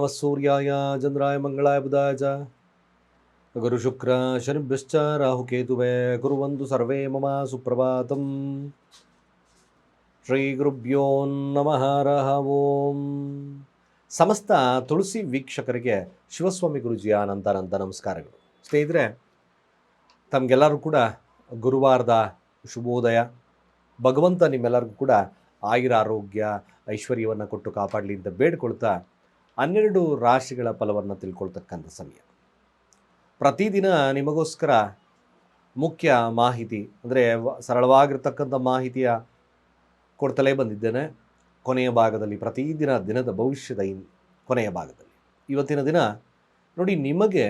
ನಮಃ ಸೂರ್ಯಾಯ ಚಂದ್ರಾಯ ಮಂಗಳಾಯ ಬುಧಾಯ ಚ ಗುರುಶುಕ್ರ ಶನಿಭ್ಯಶ್ಚ ರಾಹುಕೇತುವೇ ಕುರ್ವಂತು ಸರ್ವೇ ಮಮ ಸುಪ್ರಭಾತಂ. ಶ್ರೀ ಗುರುಭ್ಯೋ ನಮಃ ಹರಃ ಓಂ. ಸಮಸ್ತ ತುಳಸಿ ವೀಕ್ಷಕರಿಗೆ ಶಿವಸ್ವಾಮಿ ಗುರುಜಿಯ ಅನಂತ ನಮಸ್ಕಾರಗಳು. ಸ್ನೇಹಿತರೆ, ತಮಗೆಲ್ಲರೂ ಕೂಡ ಗುರುವಾರದ ಶುಭೋದಯ. ಭಗವಂತ ನಿಮ್ಮೆಲ್ಲರಿಗೂ ಕೂಡ ಆಯುರ ಆರೋಗ್ಯ ಐಶ್ವರ್ಯವನ್ನು ಕೊಟ್ಟು ಕಾಪಾಡಲಿ ಅಂತ ಬೇಡ್ಕೊಳ್ತಾ 12 ರಾಶಿಗಳ ಫಲವನ್ನು ತಿಳ್ಕೊಳ್ತಕ್ಕಂಥ ಸಮಯ. ಪ್ರತಿದಿನ ನಿಮಗೋಸ್ಕರ ಮುಖ್ಯ ಮಾಹಿತಿ ಅಂದರೆ ಸರಳವಾಗಿರ್ತಕ್ಕಂಥ ಮಾಹಿತಿಯ ಕೊಡ್ತಲೇ ಬಂದಿದ್ದೇನೆ. ಕೊನೆಯ ಭಾಗದಲ್ಲಿ ಪ್ರತಿದಿನ ದಿನದ ಭವಿಷ್ಯದ ಕೊನೆಯ ಭಾಗದಲ್ಲಿ ಇವತ್ತಿನ ದಿನ ನೋಡಿ, ನಿಮಗೆ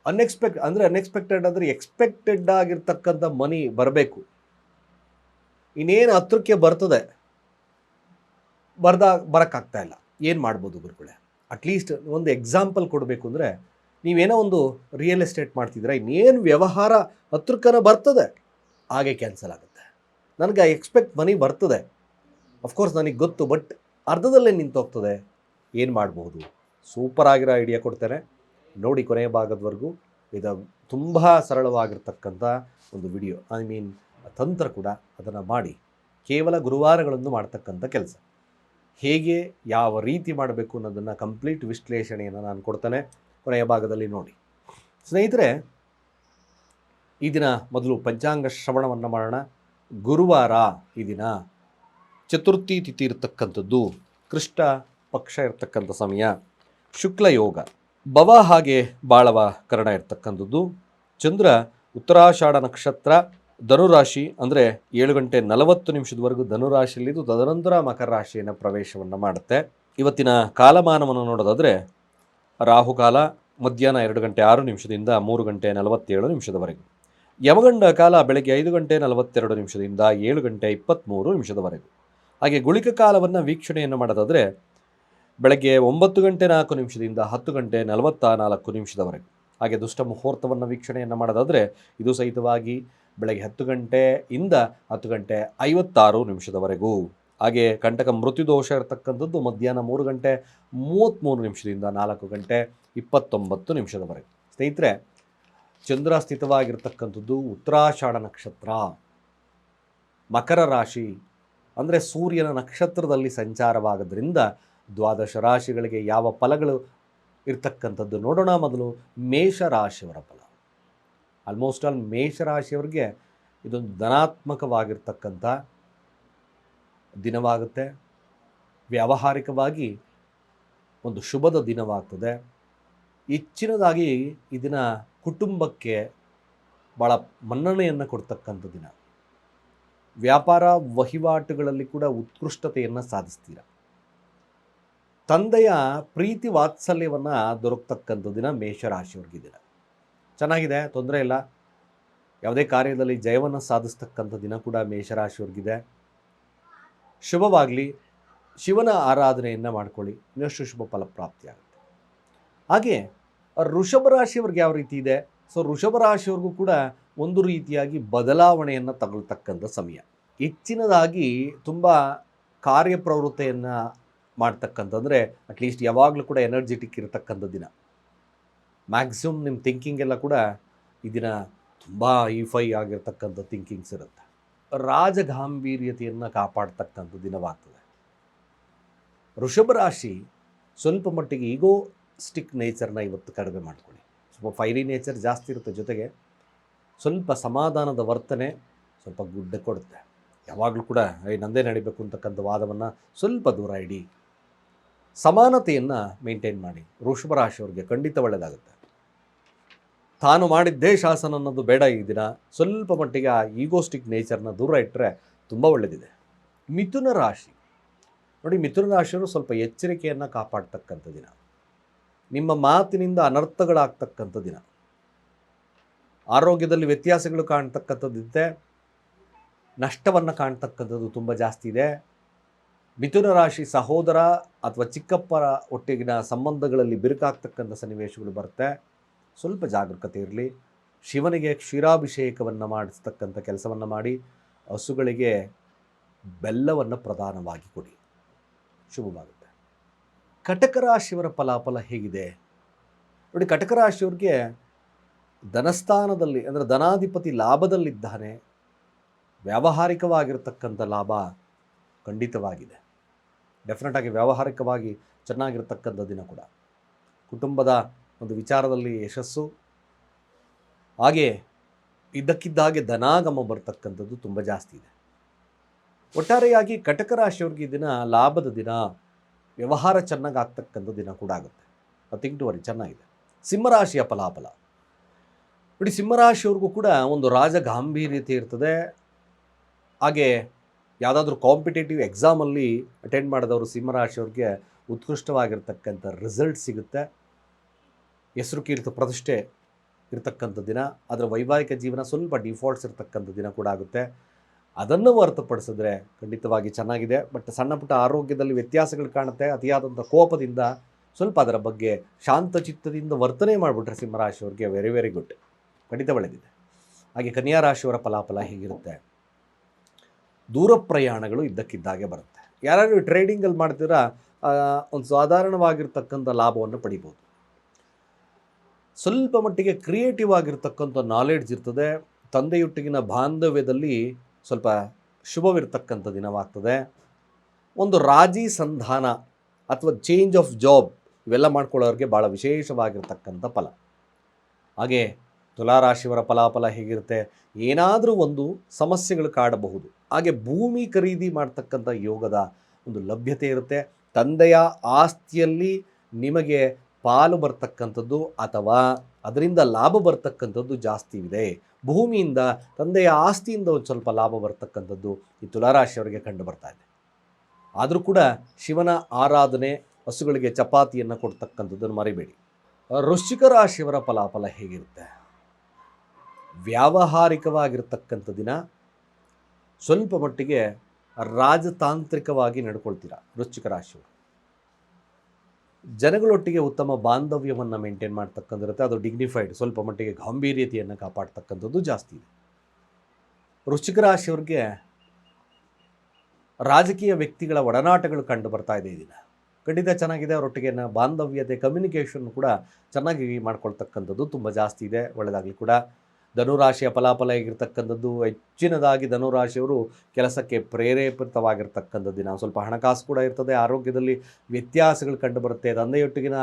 ಅನ್ಎಕ್ಸ್ಪೆಕ್ಟೆಡ್ ಅಂದರೆ ಎಕ್ಸ್ಪೆಕ್ಟೆಡ್ ಆಗಿರ್ತಕ್ಕಂಥ ಮನಿ ಬರಬೇಕು. ಇನ್ನೇನು ಹತ್ರಕ್ಕೆ ಬರ್ತದೆ, ಬರೋಕ್ಕಾಗ್ತಾ ಇಲ್ಲ. ಏನು ಮಾಡ್ಬೋದು ಗುರುಗಳೇ? ಅಟ್ಲೀಸ್ಟ್ ಒಂದು ಎಕ್ಸಾಂಪಲ್ ಕೊಡಬೇಕು ಅಂದರೆ, ನೀವೇನೋ ಒಂದು ರಿಯಲ್ ಎಸ್ಟೇಟ್ ಮಾಡ್ತಿದ್ರೆ ಇನ್ನೇನು ವ್ಯವಹಾರ ಹತ್ರಕ್ಕನ ಬರ್ತದೆ, ಹಾಗೆ ಕ್ಯಾನ್ಸಲ್ ಆಗುತ್ತೆ. ನನಗೆ ಎಕ್ಸ್ಪೆಕ್ಟ್ ಮನಿ ಬರ್ತದೆ, ಅಫ್ಕೋರ್ಸ್ ನನಗೆ ಗೊತ್ತು, ಬಟ್ ಅರ್ಧದಲ್ಲೇ ನಿಂತೋಗ್ತದೆ. ಏನು ಮಾಡ್ಬೋದು? ಸೂಪರ್ ಆಗಿರೋ ಐಡಿಯಾ ಕೊಡ್ತೇನೆ ನೋಡಿ ಕೊನೆಯ ಭಾಗದವರೆಗೂ. ಇದು ತುಂಬ ಸರಳವಾಗಿರ್ತಕ್ಕಂಥ ಒಂದು ವಿಡಿಯೋ, ತಂತ್ರ ಕೂಡ. ಅದನ್ನು ಮಾಡಿ ಕೇವಲ ಗುರುವಾರಗಳನ್ನು ಮಾಡ್ತಕ್ಕಂಥ ಕೆಲಸ. ಹೇಗೆ ಯಾವ ರೀತಿ ಮಾಡಬೇಕು ಅನ್ನೋದನ್ನು ಕಂಪ್ಲೀಟ್ ವಿಶ್ಲೇಷಣೆಯನ್ನು ನಾನು ಕೊಡ್ತೇನೆ ಕೊನೆಯ ಭಾಗದಲ್ಲಿ ನೋಡಿ. ಸ್ನೇಹಿತರೆ, ಈ ದಿನ ಮೊದಲು ಪಂಚಾಂಗ ಶ್ರವಣವನ್ನು ಮಾಡೋಣ. ಗುರುವಾರ ಈ ದಿನ ಚತುರ್ಥಿ ತಿಥಿ ಇರತಕ್ಕಂಥದ್ದು, ಕೃಷ್ಣ ಪಕ್ಷ ಇರತಕ್ಕಂಥ ಸಮಯ, ಶುಕ್ಲ ಯೋಗ, ಭವ ಹಾಗೆ ಬಾಳವ ಕರಣ ಇರತಕ್ಕಂಥದ್ದು. ಚಂದ್ರ ಉತ್ತರಾಷಾಢ ನಕ್ಷತ್ರ, ಧನುರಾಶಿ ಅಂದರೆ 7 ಗಂಟೆ 40 ನಿಮಿಷದವರೆಗೂ ಧನುರಾಶಿಯಲ್ಲಿದ್ದು ತದನಂತರ ಮಕರ ರಾಶಿಯನ್ನು ಪ್ರವೇಶವನ್ನು ಮಾಡುತ್ತೆ. ಇವತ್ತಿನ ಕಾಲಮಾನವನ್ನು ನೋಡೋದಾದರೆ, ರಾಹುಕಾಲ ಮಧ್ಯಾಹ್ನ 2 ಗಂಟೆ 6 ನಿಮಿಷದಿಂದ 3 ಗಂಟೆ 47 ನಿಮಿಷದವರೆಗೂ, ಯಮಗಂಡ ಕಾಲ ಬೆಳಗ್ಗೆ 5 ಗಂಟೆ 42 ನಿಮಿಷದಿಂದ 7 ಗಂಟೆ 23 ನಿಮಿಷದವರೆಗೂ. ಹಾಗೆ ಗುಳಿಕ ಕಾಲವನ್ನು ವೀಕ್ಷಣೆಯನ್ನು ಮಾಡೋದಾದರೆ, ಬೆಳಗ್ಗೆ 9 ಗಂಟೆ 4 ನಿಮಿಷದಿಂದ 10 ಗಂಟೆ 44 ನಿಮಿಷದವರೆಗೂ. ಹಾಗೆ ದುಷ್ಟ ಮುಹೂರ್ತವನ್ನು ವೀಕ್ಷಣೆಯನ್ನು ಮಾಡೋದಾದರೆ, ಇದು ಸಹಿತವಾಗಿ ಬೆಳಗ್ಗೆ 10 ಗಂಟೆಯಿಂದ 10 ಗಂಟೆ 56 ನಿಮಿಷದವರೆಗೂ. ಹಾಗೆ ಕಂಟಕ ಮೃತ್ಯುದೋಷ ಇರತಕ್ಕಂಥದ್ದು ಮಧ್ಯಾಹ್ನ 3 ಗಂಟೆ 33 ನಿಮಿಷದಿಂದ 4 ಗಂಟೆ 29 ನಿಮಿಷದವರೆಗೂ. ಸ್ನೇಹಿತರೆ, ಚಂದ್ರ ಸ್ಥಿತವಾಗಿರ್ತಕ್ಕಂಥದ್ದು ಉತ್ತರಾಷಾಢ ನಕ್ಷತ್ರ, ಮಕರ ರಾಶಿ ಅಂದರೆ ಸೂರ್ಯನ ನಕ್ಷತ್ರದಲ್ಲಿ ಸಂಚಾರವಾಗೋದ್ರಿಂದ 12 ರಾಶಿಗಳಿಗೆ ಯಾವ ಫಲಗಳು ಇರ್ತಕ್ಕಂಥದ್ದು ನೋಡೋಣ. ಮೊದಲು ಮೇಷರಾಶಿಯವರ ಫಲ. ಆಲ್ಮೋಸ್ಟ್ ಆಲ್ ಮೇಷರಾಶಿಯವರಿಗೆ ಇದೊಂದು ಧನಾತ್ಮಕವಾಗಿರ್ತಕ್ಕಂಥ ದಿನವಾಗುತ್ತೆ. ವ್ಯಾವಹಾರಿಕವಾಗಿ ಒಂದು ಶುಭದ ದಿನವಾಗ್ತದೆ. ಹೆಚ್ಚಿನದಾಗಿ ಈ ದಿನ ಕುಟುಂಬಕ್ಕೆ ಭಾಳ ಮನ್ನಣೆಯನ್ನು ಕೊಡ್ತಕ್ಕಂಥ ದಿನ. ವ್ಯಾಪಾರ ವಹಿವಾಟುಗಳಲ್ಲಿ ಕೂಡ ಉತ್ಕೃಷ್ಟತೆಯನ್ನು ಸಾಧಿಸ್ತೀರ. ತಂದೆಯ ಪ್ರೀತಿ ವಾತ್ಸಲ್ಯವನ್ನು ದೊರಕತಕ್ಕಂಥ ದಿನ ಮೇಷರಾಶಿಯವ್ರಿಗೆ ದಿನ ಚೆನ್ನಾಗಿದೆ, ತೊಂದರೆ ಇಲ್ಲ. ಯಾವುದೇ ಕಾರ್ಯದಲ್ಲಿ ಜಯವನ್ನು ಸಾಧಿಸ್ತಕ್ಕಂಥ ದಿನ ಕೂಡ ಮೇಷರಾಶಿಯವ್ರಿಗಿದೆ. ಶುಭವಾಗಲಿ. ಶಿವನ ಆರಾಧನೆಯನ್ನು ಮಾಡ್ಕೊಳ್ಳಿ, ಇನ್ನಷ್ಟು ಶುಭ ಫಲಪ್ರಾಪ್ತಿಯಾಗುತ್ತೆ. ಹಾಗೆ ವೃಷಭ ರಾಶಿಯವ್ರಿಗೆ ಯಾವ ರೀತಿ ಇದೆ? ಸೊ ವೃಷಭ ರಾಶಿಯವ್ರಿಗೂ ಕೂಡ ಒಂದು ರೀತಿಯಾಗಿ ಬದಲಾವಣೆಯನ್ನು ತಗೊಳ್ತಕ್ಕಂಥ ಸಮಯ. ಹೆಚ್ಚಿನದಾಗಿ ತುಂಬ ಕಾರ್ಯಪ್ರವೃತ್ತಿಯನ್ನು ಮಾಡ್ತಕ್ಕಂಥಂದರೆ, ಅಟ್ಲೀಸ್ಟ್ ಯಾವಾಗಲೂ ಕೂಡ ಎನರ್ಜೆಟಿಕ್ ಇರತಕ್ಕಂಥ ದಿನ. ಮ್ಯಾಕ್ಸಿಮಮ್ ನಿಮ್ಮ ಥಿಂಕಿಂಗ್ ಎಲ್ಲ ಕೂಡ ಈ ದಿನ ತುಂಬ ಹೈಫೈ ಆಗಿರ್ತಕ್ಕಂಥ ಥಿಂಕಿಂಗ್ಸ್ ಇರುತ್ತೆ. ರಾಜಗಾಂಭೀರ್ಯತೆಯನ್ನು ಕಾಪಾಡ್ತಕ್ಕಂಥ ದಿನವಾಗ್ತದೆ. ವೃಷಭ ರಾಶಿ ಸ್ವಲ್ಪ ಮಟ್ಟಿಗೆ ಈಗೋಸ್ಟಿಕ್ ನೇಚರ್ನ ಇವತ್ತು ಕಡಿಮೆ ಮಾಡ್ಕೊಳ್ಳಿ. ಸ್ವಲ್ಪ ಫೈರಿ ನೇಚರ್ ಜಾಸ್ತಿ ಇರುತ್ತೆ, ಜೊತೆಗೆ ಸ್ವಲ್ಪ ಸಮಾಧಾನದ ವರ್ತನೆ ಸ್ವಲ್ಪ ಗುಡ್ಡ ಕೊಡುತ್ತೆ. ಯಾವಾಗಲೂ ಕೂಡ ನಂದೇ ನಡಿಬೇಕು ಅಂತಕ್ಕಂಥ ವಾದವನ್ನು ಸ್ವಲ್ಪ ದೂರ ಇಡಿ. ಸಮಾನತೆಯನ್ನು ಮೇಂಟೈನ್ ಮಾಡಿ. ವೃಷಭ ರಾಶಿಯವರಿಗೆ ಖಂಡಿತ ಒಳ್ಳೆಯದಾಗುತ್ತೆ. ತಾನು ಮಾಡಿದ್ದೇ ಶಾಸನ ಅನ್ನೋದು ಬೇಡ ಈ ದಿನ. ಸ್ವಲ್ಪ ಮಟ್ಟಿಗೆ ಆ ಈಗೋಸ್ಟಿಕ್ ನೇಚರ್ನ ದೂರ ಇಟ್ಟರೆ ತುಂಬ ಒಳ್ಳೆಯದಿದೆ. ಮಿಥುನ ರಾಶಿ ನೋಡಿ, ಮಿಥುನ ರಾಶಿಯವರು ಸ್ವಲ್ಪ ಎಚ್ಚರಿಕೆಯನ್ನು ಕಾಪಾಡ್ತಕ್ಕಂಥ ದಿನ. ನಿಮ್ಮ ಮಾತಿನಿಂದ ಅನರ್ಥಗಳಾಗ್ತಕ್ಕಂಥ ದಿನ. ಆರೋಗ್ಯದಲ್ಲಿ ವ್ಯತ್ಯಾಸಗಳು ಕಾಣ್ತಕ್ಕಂಥದ್ದಿದೆ. ನಷ್ಟವನ್ನು ಕಾಣ್ತಕ್ಕಂಥದ್ದು ತುಂಬ ಜಾಸ್ತಿ ಇದೆ. ಮಿಥುನ ರಾಶಿ ಸಹೋದರ ಅಥವಾ ಚಿಕ್ಕಪ್ಪರ ಒಟ್ಟಿಗಿನ ಸಂಬಂಧಗಳಲ್ಲಿ ಬಿರುಕಾಗ್ತಕ್ಕಂಥ ಸನ್ನಿವೇಶಗಳು ಬರುತ್ತೆ. ಸ್ವಲ್ಪ ಜಾಗರೂಕತೆ ಇರಲಿ. ಶಿವನಿಗೆ ಕ್ಷೀರಾಭಿಷೇಕವನ್ನು ಮಾಡಿಸ್ತಕ್ಕಂಥ ಕೆಲಸವನ್ನು ಮಾಡಿ ಹಸುಗಳಿಗೆ ಬೆಲ್ಲವನ್ನು ಪ್ರದಾನವಾಗಿ ಕೊಡಿ, ಶುಭವಾಗುತ್ತೆ. ಕಟಕ ರಾಶಿಯವರ ಫಲಾಫಲ ಹೇಗಿದೆ ನೋಡಿ. ಕಟಕ ರಾಶಿಯವ್ರಿಗೆ ಧನಸ್ಥಾನದಲ್ಲಿ ಅಂದರೆ ಧನಾಧಿಪತಿ ಲಾಭದಲ್ಲಿದ್ದಾನೆ. ವ್ಯಾವಹಾರಿಕವಾಗಿರ್ತಕ್ಕಂಥ ಲಾಭ ಖಂಡಿತವಾಗಿದೆ. ಡೆಫಿನೆಟಾಗಿ ವ್ಯಾವಹಾರಿಕವಾಗಿ ಚೆನ್ನಾಗಿರ್ತಕ್ಕಂಥ ದಿನ ಕೂಡ. ಕುಟುಂಬದ ಒಂದು ವಿಚಾರದಲ್ಲಿ ಯಶಸ್ಸು, ಹಾಗೆ ಇದ್ದಕ್ಕಿದ್ದಾಗೆ ಧನಾಗಮ ಬರ್ತಕ್ಕಂಥದ್ದು ತುಂಬ ಜಾಸ್ತಿ ಇದೆ. ಒಟ್ಟಾರೆಯಾಗಿ ಕಟಕ ರಾಶಿಯವ್ರಿಗೆ ಈ ದಿನ ಲಾಭದ ದಿನ, ವ್ಯವಹಾರ ಚೆನ್ನಾಗಿ ಆಗ್ತಕ್ಕಂಥ ದಿನ ಕೂಡ ಆಗುತ್ತೆ. ನಥಿಂಗ್ ಟು ವರಿ, ಚೆನ್ನಾಗಿದೆ. ಸಿಂಹರಾಶಿಯ ಫಲಾಫಲ ನೋಡಿ. ಸಿಂಹರಾಶಿಯವ್ರಿಗೂ ಕೂಡ ಒಂದು ರಾಜಗಾಂಭೀರ್ಯತೆ ಇರ್ತದೆ. ಹಾಗೆ ಯಾವುದಾದ್ರೂ ಕಾಂಪಿಟೇಟಿವ್ ಎಕ್ಸಾಮಲ್ಲಿ ಅಟೆಂಡ್ ಮಾಡಿದವರು ಸಿಂಹರಾಶಿಯವ್ರಿಗೆ ಉತ್ಕೃಷ್ಟವಾಗಿರ್ತಕ್ಕಂಥ ರಿಸಲ್ಟ್ ಸಿಗುತ್ತೆ. ಹೆಸರು ಕೀರ್ತಿ ಪ್ರತಿಷ್ಠೆ ಇರತಕ್ಕಂಥ ದಿನ. ಅದರ ವೈವಾಹಿಕ ಜೀವನ ಸ್ವಲ್ಪ ಡಿಫಾಲ್ಟ್ಸ್ ಇರತಕ್ಕಂಥ ದಿನ ಕೂಡ ಆಗುತ್ತೆ. ಅದನ್ನು ಹೊರತುಪಡಿಸಿದ್ರೆ ಖಂಡಿತವಾಗಿ ಚೆನ್ನಾಗಿದೆ. ಬಟ್ ಸಣ್ಣ ಪುಟ್ಟ ಆರೋಗ್ಯದಲ್ಲಿ ವ್ಯತ್ಯಾಸಗಳು ಕಾಣುತ್ತೆ. ಅತಿಯಾದಂಥ ಕೋಪದಿಂದ ಸ್ವಲ್ಪ ಅದರ ಬಗ್ಗೆ ಶಾಂತಚಿತ್ತದಿಂದ ವರ್ತನೆ ಮಾಡಿಬಿಟ್ರೆ ಸಿಂಹರಾಶಿಯವ್ರಿಗೆ ವೆರಿ ವೆರಿ ಗುಡ್, ಖಂಡಿತ ಒಳ್ಳೆದಿದೆ. ಹಾಗೆ ಕನ್ಯಾ ರಾಶಿಯವರ ಫಲಾಫಲ ಹೇಗಿರುತ್ತೆ? ದೂರ ಪ್ರಯಾಣಗಳು ಇದ್ದಕ್ಕಿದ್ದಾಗೆ ಬರುತ್ತೆ. ಯಾರು ಟ್ರೇಡಿಂಗಲ್ಲಿ ಮಾಡ್ತೀರಾ ಒಂದು ಸಾಧಾರಣವಾಗಿರ್ತಕ್ಕಂಥ ಲಾಭವನ್ನು ಪಡಿಬೋದು. ಸ್ವಲ್ಪ ಮಟ್ಟಿಗೆ ಕ್ರಿಯೇಟಿವ್ ಆಗಿರ್ತಕ್ಕಂಥ ನಾಲೆಡ್ಜ್ ಇರ್ತದೆ. ತಂದೆಯೊಟ್ಟಿಗಿನ ಬಾಂಧವ್ಯದಲ್ಲಿ ಸ್ವಲ್ಪ ಶುಭವಿರ್ತಕ್ಕಂಥ ದಿನವಾಗ್ತದೆ. ಒಂದು ರಾಜಿ ಸಂಧಾನ ಅಥವಾ ಚೇಂಜ್ ಆಫ್ ಜಾಬ್ ಇವೆಲ್ಲ ಮಾಡ್ಕೊಳ್ಳೋರಿಗೆ ಭಾಳ ವಿಶೇಷವಾಗಿರ್ತಕ್ಕಂಥ ಫಲ. ಹಾಗೆ ತುಲಾರಾಶಿಯವರ ಫಲಾಫಲ ಹೇಗಿರುತ್ತೆ? ಏನಾದರೂ ಒಂದು ಸಮಸ್ಯೆಗಳು ಕಾಡಬಹುದು. ಹಾಗೆ ಭೂಮಿ ಖರೀದಿ ಮಾಡ್ತಕ್ಕಂಥ ಯೋಗದ ಒಂದು ಲಭ್ಯತೆ ಇರುತ್ತೆ. ತಂದೆಯ ಆಸ್ತಿಯಲ್ಲಿ ನಿಮಗೆ ಪಾಲು ಬರ್ತಕ್ಕಂಥದ್ದು ಅಥವಾ ಅದರಿಂದ ಲಾಭ ಬರ್ತಕ್ಕಂಥದ್ದು ಜಾಸ್ತಿ ಇದೆ. ಭೂಮಿಯಿಂದ, ತಂದೆಯ ಆಸ್ತಿಯಿಂದ ಒಂದು ಸ್ವಲ್ಪ ಲಾಭ ಬರ್ತಕ್ಕಂಥದ್ದು ಈ ತುಲಾರಾಶಿಯವರಿಗೆ ಕಂಡು ಬರ್ತಾ ಇದೆ. ಆದರೂ ಕೂಡ ಶಿವನ ಆರಾಧನೆ, ಹಸುಗಳಿಗೆ ಚಪಾತಿಯನ್ನು ಕೊಡ್ತಕ್ಕಂಥದ್ದನ್ನು ಮರಿಬೇಡಿ. ವೃಶ್ಚಿಕ ರಾಶಿಯವರ ಫಲಾಫಲ ಹೇಗಿರುತ್ತೆ? ವ್ಯಾವಹಾರಿಕವಾಗಿರ್ತಕ್ಕಂಥ ದಿನ. ಸ್ವಲ್ಪ ಮಟ್ಟಿಗೆ ರಾಜತಾಂತ್ರಿಕವಾಗಿ ನಡ್ಕೊಳ್ತೀರಾ ವೃಶ್ಚಿಕ ರಾಶಿಯವರು. ಜನಗಳೊಟ್ಟಿಗೆ ಉತ್ತಮ ಬಾಂಧವ್ಯವನ್ನು ಮೇಂಟೈನ್ ಮಾಡ್ತಕ್ಕಂಥಿರುತ್ತೆ. ಅದು ಡಿಗ್ನಿಫೈಡ್, ಸ್ವಲ್ಪ ಮಟ್ಟಿಗೆ ಗಾಂಭೀರ್ಯತೆಯನ್ನು ಕಾಪಾಡ್ತಕ್ಕಂಥದ್ದು ಜಾಸ್ತಿ ಇದೆ. ವೃಶ್ಚಿಕ ರಾಶಿಯವ್ರಿಗೆ ರಾಜಕೀಯ ವ್ಯಕ್ತಿಗಳ ಒಡನಾಟಗಳು ಕಂಡು ಬರ್ತಾ ಇದೆ ಈ ದಿನ. ಖಂಡಿತ ಚೆನ್ನಾಗಿದೆ. ಅವರೊಟ್ಟಿಗೆ ಬಾಂಧವ್ಯತೆ, ಕಮ್ಯುನಿಕೇಷನ್ ಕೂಡ ಚೆನ್ನಾಗಿ ಮಾಡ್ಕೊಳ್ತಕ್ಕಂಥದ್ದು ತುಂಬ ಜಾಸ್ತಿ ಇದೆ. ಒಳ್ಳೆಯದಾಗಲಿ ಕೂಡ. ಧನುರಾಶಿಯ ಫಲಾಫಲ ಹೇಗಿರ್ತಕ್ಕಂಥದ್ದು? ಹೆಚ್ಚಿನದಾಗಿ ಧನುರಾಶಿಯವರು ಕೆಲಸಕ್ಕೆ ಪ್ರೇರೇಪಿತವಾಗಿರ್ತಕ್ಕಂಥ ದಿನ. ಸ್ವಲ್ಪ ಹಣಕಾಸು ಕೂಡ ಇರ್ತದೆ. ಆರೋಗ್ಯದಲ್ಲಿ ವ್ಯತ್ಯಾಸಗಳು ಕಂಡುಬರುತ್ತೆ. ತಂದೆಯೊಟ್ಟಿಗಿನ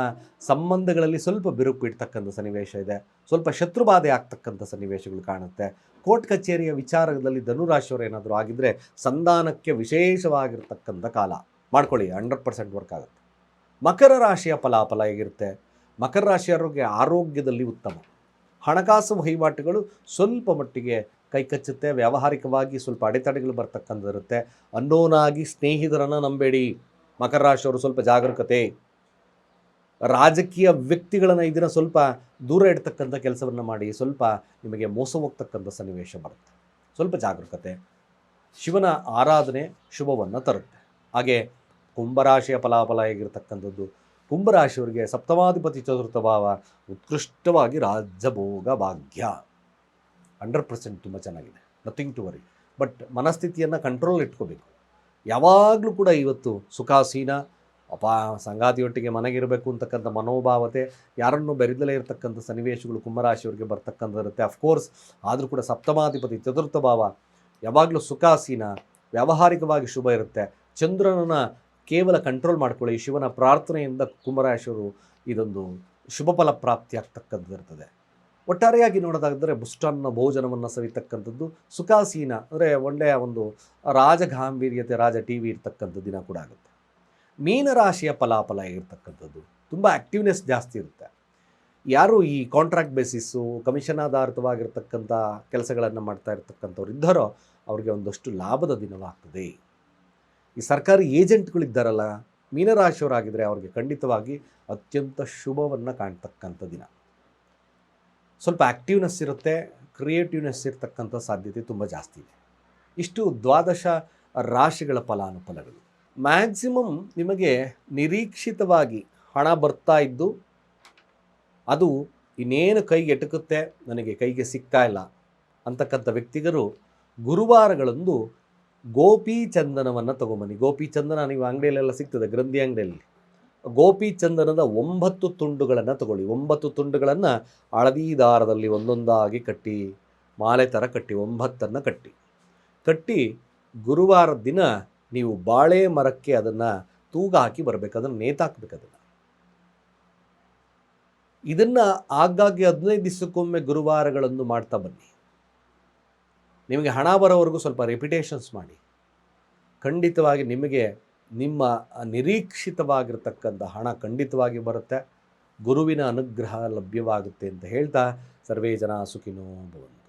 ಸಂಬಂಧಗಳಲ್ಲಿ ಸ್ವಲ್ಪ ಬಿರುಕು ಇಡ್ತಕ್ಕಂಥ ಸನ್ನಿವೇಶ ಇದೆ. ಸ್ವಲ್ಪ ಶತ್ರುಬಾಧೆ ಆಗ್ತಕ್ಕಂಥ ಸನ್ನಿವೇಶಗಳು ಕಾಣುತ್ತೆ. ಕೋರ್ಟ್ ಕಚೇರಿಯ ವಿಚಾರದಲ್ಲಿ ಧನುರಾಶಿಯವರು ಏನಾದರೂ ಆಗಿದ್ದರೆ ಸಂಧಾನಕ್ಕೆ ವಿಶೇಷವಾಗಿರ್ತಕ್ಕಂಥ ಕಾಲ ಮಾಡ್ಕೊಳ್ಳಿ. 100% ವರ್ಕ್ ಆಗುತ್ತೆ. ಮಕರ ರಾಶಿಯ ಫಲಾಫಲ ಹೇಗಿರುತ್ತೆ? ಮಕರ ರಾಶಿಯವರಿಗೆ ಆರೋಗ್ಯದಲ್ಲಿ ಉತ್ತಮ. ಹಣಕಾಸು ವಹಿವಾಟುಗಳು ಸ್ವಲ್ಪ ಮಟ್ಟಿಗೆ ಕೈಕಚ್ಚುತ್ತೆ. ವ್ಯಾವಹಾರಿಕವಾಗಿ ಸ್ವಲ್ಪ ಅಡೆತಡೆಗಳು ಬರ್ತಕ್ಕಂಥದ್ದಿರುತ್ತೆ. ಅನ್ನೋನಾಗಿ ಸ್ನೇಹಿತರನ್ನು ನಂಬೇಡಿ. ಮಕರ ರಾಶಿಯವರು ಸ್ವಲ್ಪ ಜಾಗರೂಕತೆ. ರಾಜಕೀಯ ವ್ಯಕ್ತಿಗಳನ್ನು ಇದನ್ನು ಸ್ವಲ್ಪ ದೂರ ಇಡ್ತಕ್ಕಂಥ ಕೆಲಸವನ್ನು ಮಾಡಿ. ಸ್ವಲ್ಪ ನಿಮಗೆ ಮೋಸ ಹೋಗ್ತಕ್ಕಂಥ ಸನ್ನಿವೇಶ ಬರುತ್ತೆ. ಸ್ವಲ್ಪ ಜಾಗರೂಕತೆ. ಶಿವನ ಆರಾಧನೆ ಶುಭವನ್ನು ತರುತ್ತೆ. ಹಾಗೆ ಕುಂಭರಾಶಿಯ ಫಲಾಫಲ ಹೇಗಿರ್ತಕ್ಕಂಥದ್ದು? ಕುಂಭರಾಶಿಯವರಿಗೆ ಸಪ್ತಮಾಧಿಪತಿ ಚತುರ್ಥ ಭಾವ, ಉತ್ಕೃಷ್ಟವಾಗಿ ರಾಜಭೋಗ ಭಾಗ್ಯ. 100% ತುಂಬ ಚೆನ್ನಾಗಿದೆ. Nothing to worry. ಬಟ್ ಮನಸ್ಥಿತಿಯನ್ನು ಕಂಟ್ರೋಲ್ ಇಟ್ಕೋಬೇಕು. ಯಾವಾಗಲೂ ಕೂಡ ಇವತ್ತು ಸುಖಾಸೀನ, ಸಂಗಾತಿಯೊಟ್ಟಿಗೆ ಮನೆಗಿರಬೇಕು ಅಂತಕ್ಕಂಥ ಮನೋಭಾವತೆ, ಯಾರನ್ನು ಬೆರೆದಲೇ ಇರತಕ್ಕಂಥ ಸನ್ನಿವೇಶಗಳು ಕುಂಭರಾಶಿಯವರಿಗೆ ಬರ್ತಕ್ಕಂಥದ್ದಿರುತ್ತೆ. ಅಫ್ಕೋರ್ಸ್ ಆದರೂ ಕೂಡ ಸಪ್ತಮಾಧಿಪತಿ ಚತುರ್ಥ ಭಾವ ಯಾವಾಗಲೂ ಸುಖಾಸೀನ, ವ್ಯಾವಹಾರಿಕವಾಗಿ ಶುಭ ಇರುತ್ತೆ. ಚಂದ್ರನನ್ನು ಕೇವಲ ಕಂಟ್ರೋಲ್ ಮಾಡ್ಕೊಳ್ಳಿ. ಶಿವನ ಪ್ರಾರ್ಥನೆಯಿಂದ ಕುಂಭರಾಶಿಯವರು ಇದೊಂದು ಶುಭ ಫಲ ಪ್ರಾಪ್ತಿ ಆಗ್ತಕ್ಕಂಥದ್ದಿರ್ತದೆ. ಒಟ್ಟಾರೆಯಾಗಿ ನೋಡೋದಾದರೆ ಬುಷ್ಟಾನ್ನ ಭೋಜನವನ್ನು ಸವಿತಕ್ಕಂಥದ್ದು, ಸುಖಾಸೀನ ಅಂದರೆ ಒಳ್ಳೆಯ ಒಂದು ರಾಜಗಾಂಭೀರ್ಯತೆ, ರಾಜ ಟಿ ವಿ ಇರ್ತಕ್ಕಂಥ ದಿನ ಕೂಡ ಆಗುತ್ತೆ. ಮೀನರಾಶಿಯ ಫಲಾಫಲ ಇರ್ತಕ್ಕಂಥದ್ದು ತುಂಬ ಆ್ಯಕ್ಟಿವ್ನೆಸ್ ಜಾಸ್ತಿ ಇರುತ್ತೆ. ಯಾರು ಈ ಕಾಂಟ್ರಾಕ್ಟ್ ಬೇಸಿಸ್ಸು, ಕಮಿಷನ್ ಆಧಾರಿತವಾಗಿರ್ತಕ್ಕಂಥ ಕೆಲಸಗಳನ್ನು ಮಾಡ್ತಾ ಇರ್ತಕ್ಕಂಥವ್ರು ಇದ್ದಾರೋ ಅವ್ರಿಗೆ ಒಂದಷ್ಟು ಲಾಭದ ದಿನವಾಗ್ತದೆ. ಈ ಸರ್ಕಾರಿ ಏಜೆಂಟ್ಗಳಿದ್ದಾರಲ್ಲ, ಮೀನರಾಶಿಯವರಾಗಿದ್ದರೆ ಅವ್ರಿಗೆ ಖಂಡಿತವಾಗಿ ಅತ್ಯಂತ ಶುಭವನ್ನು ಕಾಣ್ತಕ್ಕಂಥ ದಿನ. ಸ್ವಲ್ಪ ಆ್ಯಕ್ಟಿವ್ನೆಸ್ ಇರುತ್ತೆ, ಕ್ರಿಯೇಟಿವ್ನೆಸ್ ಇರ್ತಕ್ಕಂಥ ಸಾಧ್ಯತೆ ತುಂಬ ಜಾಸ್ತಿ ಇದೆ. ಇಷ್ಟು ದ್ವಾದಶ ರಾಶಿಗಳ ಫಲಾನುಫಲಗಳು. ಮ್ಯಾಕ್ಸಿಮಮ್ ನಿಮಗೆ ನಿರೀಕ್ಷಿತವಾಗಿ ಹಣ ಬರ್ತಾ ಇದ್ದು ಅದು ಇನ್ನೇನು ಕೈಗೆ ಎಟುಕುತ್ತೆ, ನನಗೆ ಕೈಗೆ ಸಿಗ್ತಾ ಇಲ್ಲ ಅಂತಕ್ಕಂಥ ವ್ಯಕ್ತಿಗರು ಗುರುವಾರಗಳಂದು ಗೋಪಿ ಚಂದನವನ್ನು ತೊಗೊಂಬನ್ನಿ. ಗೋಪಿ ಚಂದನ ನೀವು ಅಂಗಡಿಯಲ್ಲೆಲ್ಲ ಸಿಗ್ತದೆ, ಗ್ರಂಥಿ ಅಂಗಡಿಯಲ್ಲಿ. ಗೋಪಿ ಚಂದನದ 9 ತುಂಡುಗಳನ್ನು ತಗೊಳ್ಳಿ. 9 ತುಂಡುಗಳನ್ನು ಹಳದಿ ದಾರದಲ್ಲಿ ಒಂದೊಂದಾಗಿ ಕಟ್ಟಿ, ಮಾಲೆ ಥರ ಕಟ್ಟಿ, 9 ಕಟ್ಟಿ ಗುರುವಾರದ ದಿನ ನೀವು ಬಾಳೆ ಮರಕ್ಕೆ ಅದನ್ನು ತೂಗ ಹಾಕಿ ಬರಬೇಕು, ಅದನ್ನು ನೇತಾಕಬೇಕು. ಇದನ್ನು ಆಗಾಗ್ಗೆ 15 ದಿವಸಕ್ಕೊಮ್ಮೆ ಗುರುವಾರಗಳನ್ನು ಮಾಡ್ತಾ ಬನ್ನಿ. ನಿಮಗೆ ಹಣ ಬರೋವರೆಗೂ ಸ್ವಲ್ಪ ರೆಪಿಟೇಷನ್ಸ್ ಮಾಡಿ. ಖಂಡಿತವಾಗಿ ನಿಮಗೆ ನಿಮ್ಮ ನಿರೀಕ್ಷಿತವಾಗಿರ್ತಕ್ಕಂಥ ಹಣ ಖಂಡಿತವಾಗಿ ಬರುತ್ತೆ. ಗುರುವಿನ ಅನುಗ್ರಹ ಲಭ್ಯವಾಗುತ್ತೆ ಅಂತ ಹೇಳ್ತಾ ಸರ್ವೇ ಜನ ಸುಖಿನೋ ಭವಂತು.